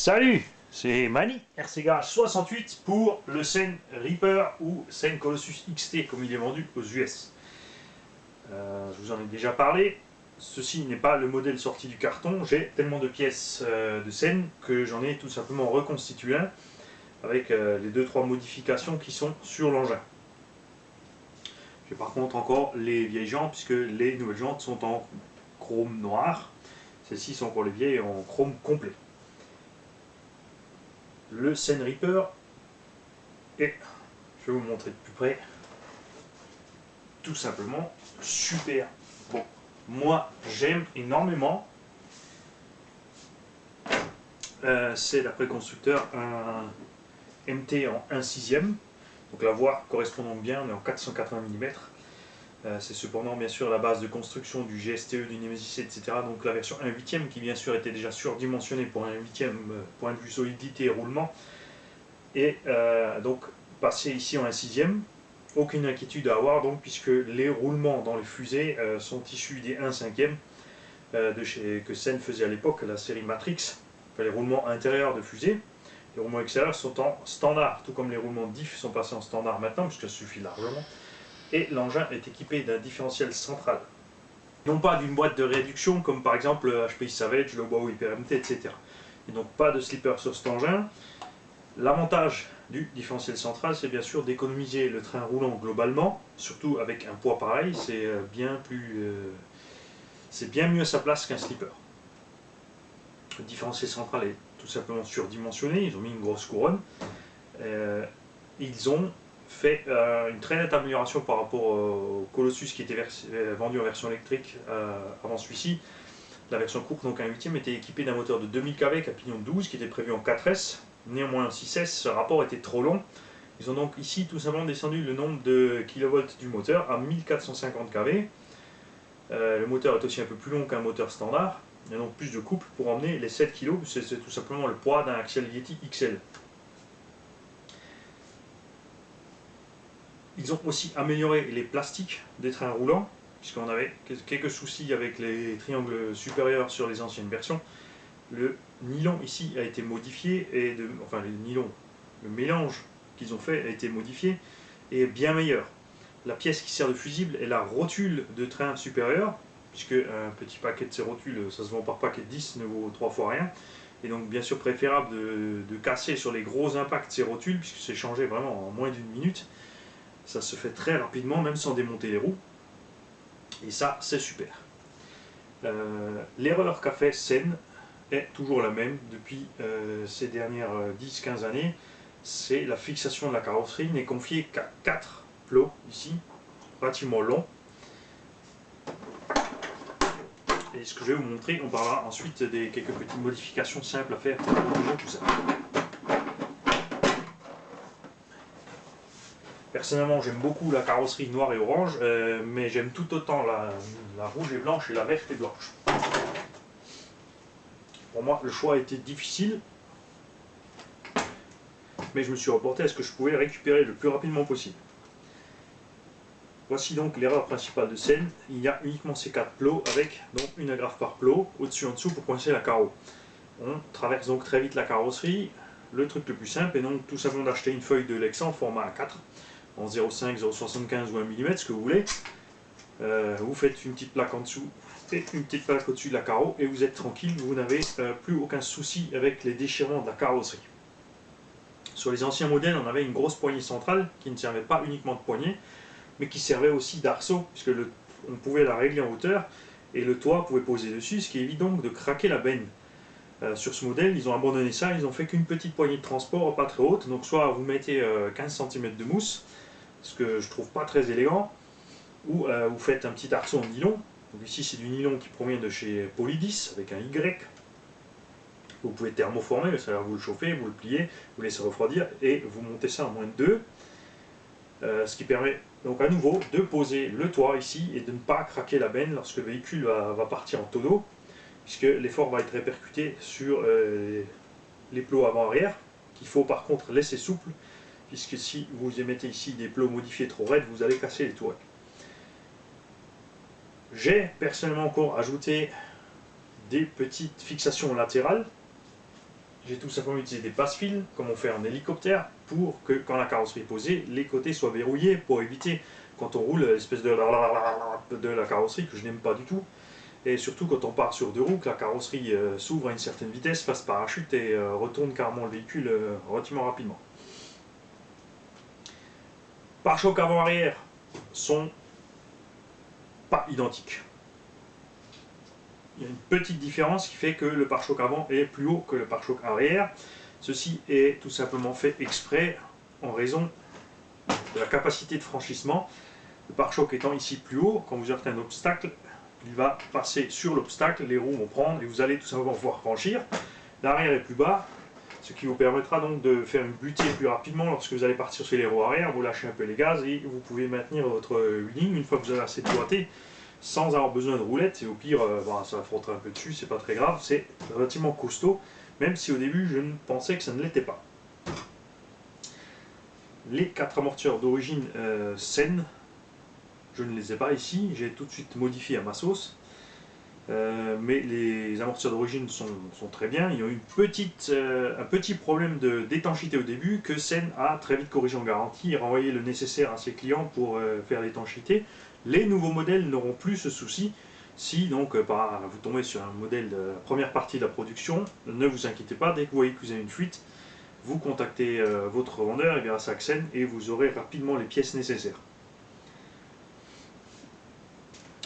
Salut, c'est Mani, RC Garage 68 pour le Seine Reaper ou Seine Colossus XT comme il est vendu aux US. Je vous en ai déjà parlé, ceci n'est pas le modèle sorti du carton, j'ai tellement de pièces de Seine que j'en ai tout simplement reconstitué un avec les 2-3 modifications qui sont sur l'engin. J'ai par contre encore les vieilles jantes puisque les nouvelles jantes sont en chrome noir, celles-ci sont pour les vieilles en chrome complet. Le Seine Reaper et je vais vous montrer de plus près, tout simplement super bon. Moi j'aime énormément, c'est d'après constructeur un MT en 1/6, donc la voie correspondant bien, on est en 480 mm. C'est cependant bien sûr la base de construction du GSTE, du Nemesis, etc. Donc la version 1/8 qui bien sûr était déjà surdimensionnée pour un 1/8 point de vue solidité et roulement. Et donc passer ici en 1/6, aucune inquiétude à avoir donc, puisque les roulements dans les fusées sont issus des 1/5 que Seine faisait à l'époque, la série Matrix. Enfin, les roulements intérieurs de fusée. Les roulements extérieurs sont en standard, tout comme les roulements diff sont passés en standard maintenant, puisque ça suffit largement. Et l'engin est équipé d'un différentiel central. Non pas d'une boîte de réduction comme par exemple le HPI Savage, le Huawei HyperMT, etc. Et donc pas de slipper sur cet engin. L'avantage du différentiel central, c'est bien sûr d'économiser le train roulant globalement, surtout avec un poids pareil, c'est bien mieux à sa place qu'un slipper. Le différentiel central est tout simplement surdimensionné, ils ont mis une grosse couronne. Ils ont fait une très nette amélioration par rapport au Colossus qui était vendu en version électrique avant celui-ci. La version courte, donc un 8e, était équipée d'un moteur de 2000 kW avec un pignon de 12 qui était prévu en 4S. Néanmoins en 6S, ce rapport était trop long. Ils ont donc ici tout simplement descendu le nombre de kilovolts du moteur à 1450 kV. Le moteur est aussi un peu plus long qu'un moteur standard. Il y a donc plus de couple pour emmener les 7 kg, c'est tout simplement le poids d'un Axial Yeti XL. Ils ont aussi amélioré les plastiques des trains roulants, puisqu'on avait quelques soucis avec les triangles supérieurs sur les anciennes versions. Le nylon ici a été modifié, enfin le mélange qu'ils ont fait a été modifié et est bien meilleur. La pièce qui sert de fusible est la rotule de train supérieur, puisque un petit paquet de ces rotules, ça se vend par paquet de 10, ne vaut 3 fois rien. Et donc bien sûr préférable de casser sur les gros impacts ces rotules, puisque c'est changé vraiment en moins d'une minute. Ça se fait très rapidement, même sans démonter les roues. Et ça, c'est super. L'erreur qu'a fait Seine est toujours la même depuis ces dernières 10-15 années. C'est la fixation de la carrosserie n'est confiée qu'à 4 plots ici, relativement longs. Et ce que je vais vous montrer, on parlera ensuite des quelques petites modifications simples à faire pour tout ça. Personnellement, j'aime beaucoup la carrosserie noire et orange, mais j'aime tout autant la rouge et blanche et la verte et blanche. Pour moi, le choix était difficile, mais je me suis reporté à ce que je pouvais récupérer le plus rapidement possible. Voici donc l'erreur principale de Seine. Il y a uniquement ces 4 plots avec donc une agrafe par plot, au-dessus en dessous pour coincer la carreau. On traverse donc très vite la carrosserie. Le truc le plus simple est donc tout simplement d'acheter une feuille de Lexan format A4 en 0,5, 0,75 ou 1 mm, ce que vous voulez. Vous faites une petite plaque en dessous et une petite plaque au-dessus de la carreau et vous êtes tranquille, vous n'avez plus aucun souci avec les déchirements de la carrosserie. Sur les anciens modèles, on avait une grosse poignée centrale qui ne servait pas uniquement de poignée, mais qui servait aussi d'arceau, puisque on pouvait la régler en hauteur et le toit pouvait poser dessus, ce qui évite donc de craquer la benne. Sur ce modèle, ils ont abandonné ça, ils ont fait qu'une petite poignée de transport, pas très haute, donc soit vous mettez 15 cm de mousse, ce que je trouve pas très élégant, ou vous faites un petit arceau en nylon. Donc ici c'est du nylon qui provient de chez Polydis avec un Y. Vous pouvez thermoformer, c'est-à-dire vous le chauffez, vous le pliez, vous laissez refroidir et vous montez ça en moins de 2. Ce qui permet donc à nouveau de poser le toit ici et de ne pas craquer la benne lorsque le véhicule va partir en tonneau, puisque l'effort va être répercuté sur les plots avant-arrière, qu'il faut par contre laisser souple, puisque si vous émettez ici des plots modifiés trop raides, vous allez casser les toits. J'ai personnellement encore ajouté des petites fixations latérales j'ai tout simplement utilisé des passe-fils, comme on fait en hélicoptère, pour que quand la carrosserie est posée, les côtés soient verrouillés, pour éviter, quand on roule, l'espèce de la carrosserie que je n'aime pas du tout. Et surtout quand on part sur deux roues, que la carrosserie s'ouvre à une certaine vitesse, fasse parachute et retourne carrément le véhicule relativement rapidement. Pare-chocs avant-arrière sont pas identiques. Il y a une petite différence qui fait que le pare-choc avant est plus haut que le pare-choc arrière. Ceci est tout simplement fait exprès en raison de la capacité de franchissement. Le pare-choc étant ici plus haut, quand vous heurtez un obstacle, il va passer sur l'obstacle, les roues vont prendre et vous allez tout simplement pouvoir franchir. L'arrière est plus bas, ce qui vous permettra donc de faire une butée plus rapidement lorsque vous allez partir sur les roues arrière. Vous lâchez un peu les gaz et vous pouvez maintenir votre wheeling une fois que vous avez assez doigté, sans avoir besoin de roulettes. Et au pire, ça frottera un peu dessus, c'est pas très grave, c'est relativement costaud, même si au début je ne pensais que ça ne l'était pas. Les 4 amortisseurs d'origine Sen, je ne les ai pas ici, j'ai tout de suite modifié à ma sauce. Mais les amortisseurs d'origine sont très bien. Il y a eu un petit problème d'étanchéité au début que Sen a très vite corrigé en garantie et renvoyé le nécessaire à ses clients pour faire l'étanchéité. Les nouveaux modèles n'auront plus ce souci. Si donc vous tombez sur un modèle de la première partie de la production, ne vous inquiétez pas, dès que vous voyez que vous avez une fuite, vous contactez votre vendeur et grâce à Sen et vous aurez rapidement les pièces nécessaires.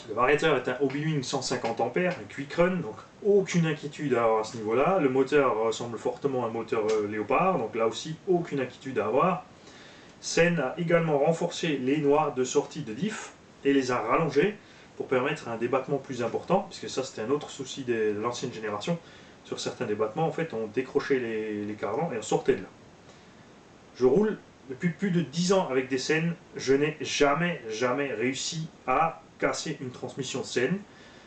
Le variateur est un Hobbywing 150 A, un Quick Run, donc aucune inquiétude à avoir à ce niveau-là. Le moteur ressemble fortement à un moteur Léopard, donc là aussi aucune inquiétude à avoir. Sen a également renforcé les noix de sortie de diff et les a rallongées pour permettre un débattement plus important, puisque ça c'était un autre souci de l'ancienne génération. Sur certains débattements, en fait, on décrochait les carrelans et on sortait de là. Je roule depuis plus de 10 ans avec des Sen, je n'ai jamais réussi à casser une transmission Sen.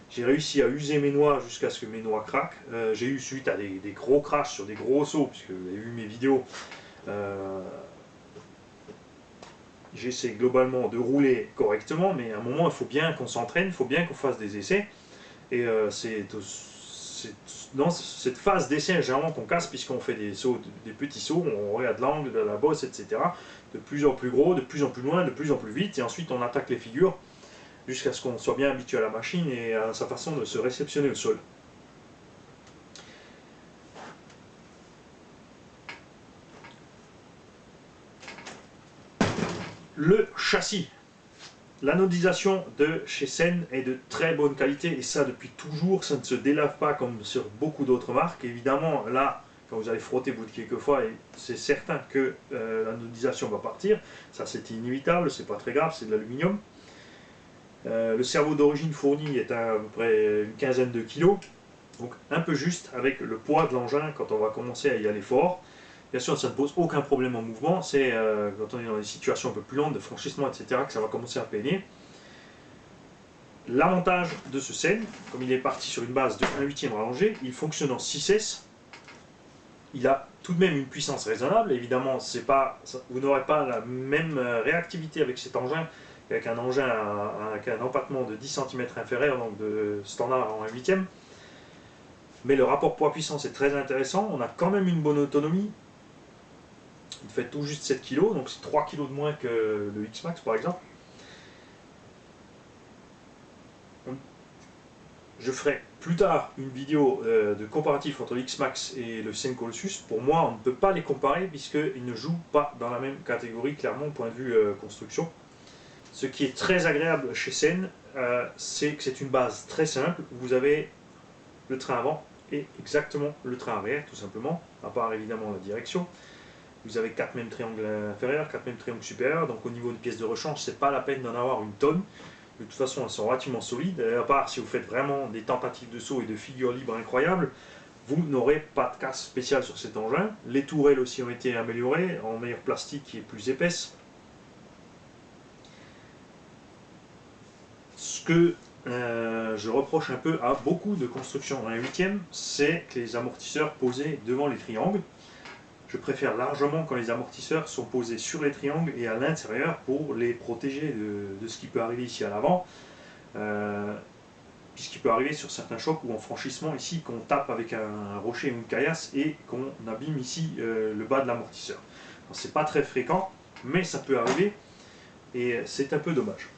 J'ai réussi à user mes noix jusqu'à ce que mes noix craquent. J'ai eu suite à des gros crashs sur des gros sauts, puisque vous avez vu mes vidéos. J'essaie globalement de rouler correctement, mais à un moment il faut bien qu'on s'entraîne, il faut bien qu'on fasse des essais. Et c'est dans cette phase d'essai généralement qu'on casse, puisqu'on fait des sauts, des petits sauts, on regarde l'angle de la bosse, etc. De plus en plus gros, de plus en plus loin, de plus en plus vite, et ensuite on attaque les figures jusqu'à ce qu'on soit bien habitué à la machine et à sa façon de se réceptionner au sol. Le châssis. L'anodisation de chez Sen est de très bonne qualité et ça depuis toujours, ça ne se délave pas comme sur beaucoup d'autres marques. Évidemment, là, quand vous allez frotter au bout de quelques fois, c'est certain que l'anodisation va partir. Ça, c'est inévitable, c'est pas très grave, c'est de l'aluminium. Le cerveau d'origine fourni est à peu près une quinzaine de kilos, donc un peu juste avec le poids de l'engin quand on va commencer à y aller fort. Bien sûr, ça ne pose aucun problème en mouvement, c'est quand on est dans des situations un peu plus lentes, de franchissement, etc., que ça va commencer à peiner. L'avantage de ce Sen, comme il est parti sur une base de 1/8 rallongé, il fonctionne en 6S. Il a tout de même une puissance raisonnable, évidemment, vous n'aurez pas la même réactivité avec cet engin avec un engin avec un empattement de 10 cm inférieur, donc de standard en 1/8. Mais le rapport poids-puissance est très intéressant, on a quand même une bonne autonomie. Il fait tout juste 7 kg, donc c'est 3 kg de moins que le X-Max par exemple. Je ferai plus tard une vidéo de comparatif entre le X-Max et le Sen Colossus. Pour moi, on ne peut pas les comparer puisqu'ils ne jouent pas dans la même catégorie, clairement, au point de vue construction. Ce qui est très agréable chez Sen, c'est que c'est une base très simple. Vous avez le train avant et exactement le train arrière, tout simplement, à part évidemment la direction. Vous avez 4 mêmes triangles inférieurs, 4 mêmes triangles supérieurs, donc au niveau des pièces de rechange, c'est pas la peine d'en avoir une tonne. De toute façon, elles sont relativement solides, à part si vous faites vraiment des tentatives de saut et de figures libres incroyables, vous n'aurez pas de casse spéciale sur cet engin. Les tourelles aussi ont été améliorées, en meilleur plastique qui est plus épaisse. Ce que je reproche un peu à beaucoup de constructions en 1/8, c'est que les amortisseurs posés devant les triangles. Je préfère largement quand les amortisseurs sont posés sur les triangles et à l'intérieur pour les protéger de ce qui peut arriver ici à l'avant. puisqu'il peut arriver sur certains chocs ou en franchissement ici qu'on tape avec un rocher ou une caillasse et qu'on abîme ici le bas de l'amortisseur. C'est pas très fréquent, mais ça peut arriver et c'est un peu dommage.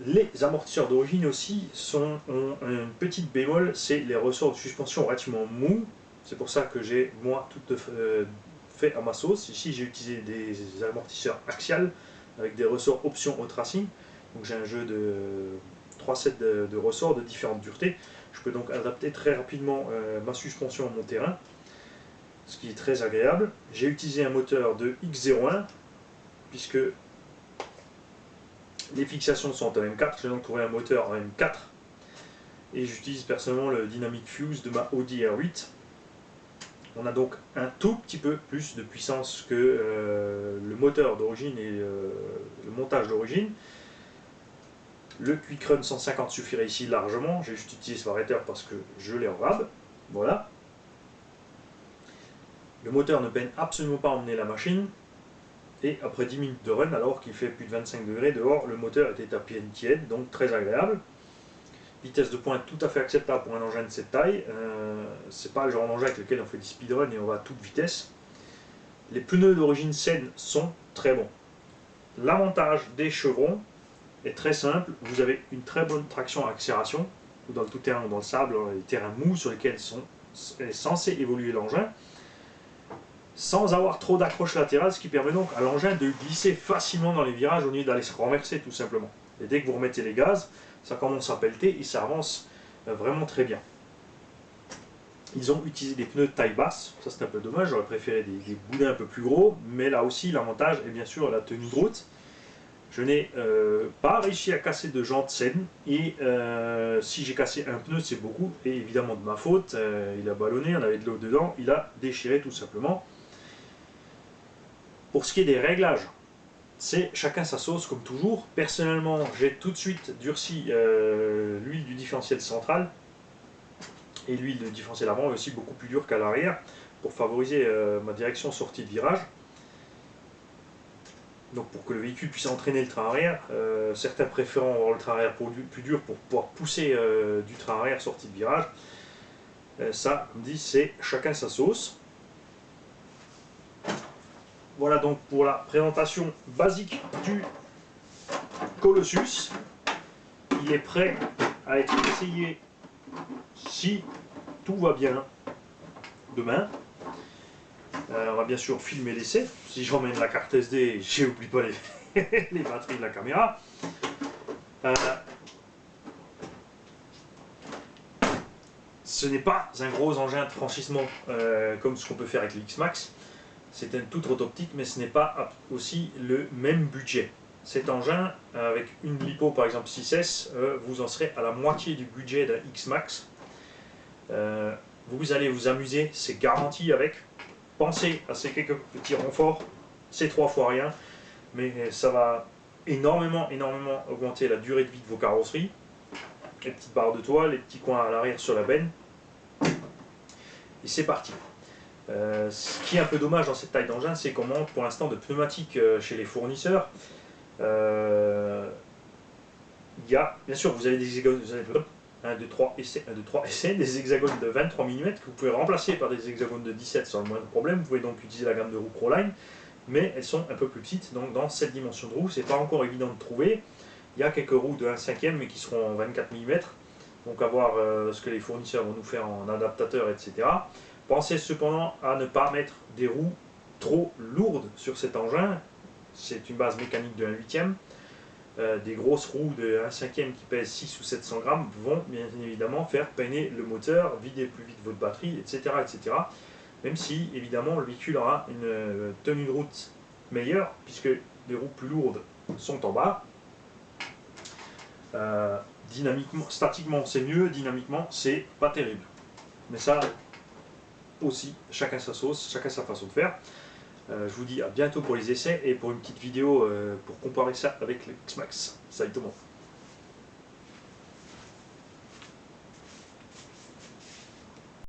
Les amortisseurs d'origine aussi ont une petite bémol, c'est les ressorts de suspension relativement mous. C'est pour ça que j'ai moi tout fait à ma sauce. Ici j'ai utilisé des amortisseurs axiales avec des ressorts option au tracing. Donc j'ai un jeu de 3 sets de ressorts de différentes duretés. Je peux donc adapter très rapidement ma suspension à mon terrain, ce qui est très agréable. J'ai utilisé un moteur de X01 puisque les fixations sont en M4, j'ai donc trouvé un moteur en M4 et j'utilise personnellement le Dynamic Fuse de ma Audi R8. On a donc un tout petit peu plus de puissance que le moteur d'origine et le montage d'origine. Le Quick Run 150 suffirait ici largement, j'ai juste utilisé ce variateur parce que je l'ai en rab. Voilà. Le moteur ne peine absolument pas à emmener la machine. Et après 10 minutes de run, alors qu'il fait plus de 25 degrés dehors, le moteur était à peine tiède, donc très agréable. Vitesse de pointe tout à fait acceptable pour un engin de cette taille. C'est pas le genre d'engin avec lequel on fait du speedrun et on va à toute vitesse. Les pneus d'origine saine sont très bons. L'avantage des chevrons est très simple. Vous avez une très bonne traction à accélération, ou dans le tout-terrain ou dans le sable, les terrains mous sur lesquels est censé évoluer l'engin, sans avoir trop d'accroche latérale, ce qui permet donc à l'engin de glisser facilement dans les virages au lieu d'aller se renverser tout simplement. Et dès que vous remettez les gaz, ça commence à pelleter et ça avance vraiment très bien. Ils ont utilisé des pneus de taille basse, ça c'est un peu dommage, j'aurais préféré des boudins un peu plus gros, mais là aussi l'avantage est bien sûr la tenue de route. Je n'ai pas réussi à casser de jantes saines et si j'ai cassé un pneu c'est beaucoup et évidemment de ma faute, il a ballonné, on avait de l'eau dedans, il a déchiré tout simplement. Pour ce qui est des réglages, c'est chacun sa sauce comme toujours. Personnellement, j'ai tout de suite durci l'huile du différentiel central et l'huile du différentiel avant est aussi beaucoup plus dure qu'à l'arrière pour favoriser ma direction sortie de virage. Donc pour que le véhicule puisse entraîner le train arrière, certains préférant avoir le train arrière plus dur pour pouvoir pousser du train arrière sortie de virage. Ça, comme dit, c'est chacun sa sauce. Voilà donc pour la présentation basique du Colossus. Il est prêt à être essayé si tout va bien demain. On va bien sûr filmer l'essai. Si j'emmène la carte SD, je n'oublie pas les batteries de la caméra. Ce n'est pas un gros engin de franchissement comme ce qu'on peut faire avec le X-Max. C'est une toute autre optique, mais ce n'est pas aussi le même budget. Cet engin, avec une lipo par exemple 6S, vous en serez à la moitié du budget d'un X-Max. Vous allez vous amuser, c'est garanti avec. Pensez à ces quelques petits renforts, c'est 3 fois rien, mais ça va énormément augmenter la durée de vie de vos carrosseries. Les petites barres de toile, les petits coins à l'arrière sur la benne. Et c'est parti. Ce qui est un peu dommage dans cette taille d'engin, c'est qu'on manque pour l'instant de pneumatiques chez les fournisseurs. Il y a, bien sûr, vous avez des hexagones, 1, 2, 3 essais, des hexagones de 23 mm que vous pouvez remplacer par des hexagones de 17 sans le moindre problème. Vous pouvez donc utiliser la gamme de roues Proline, mais elles sont un peu plus petites, donc dans cette dimension de roue, c'est pas encore évident de trouver. Il y a quelques roues de 1/5, mais qui seront en 24 mm, donc à voir ce que les fournisseurs vont nous faire en adaptateur, etc. Pensez cependant à ne pas mettre des roues trop lourdes sur cet engin. C'est une base mécanique de 1/8. Des grosses roues de 1/5 qui pèsent 6 ou 700 grammes vont bien évidemment faire peiner le moteur, vider plus vite votre batterie, etc., etc. Même si évidemment le véhicule aura une tenue de route meilleure puisque les roues plus lourdes sont en bas. Dynamiquement, statiquement c'est mieux, dynamiquement c'est pas terrible. Mais ça aussi, chacun sa sauce, chacun sa façon de faire. Je vous dis à bientôt pour les essais et pour une petite vidéo pour comparer ça avec le X-Max. Salut tout le monde.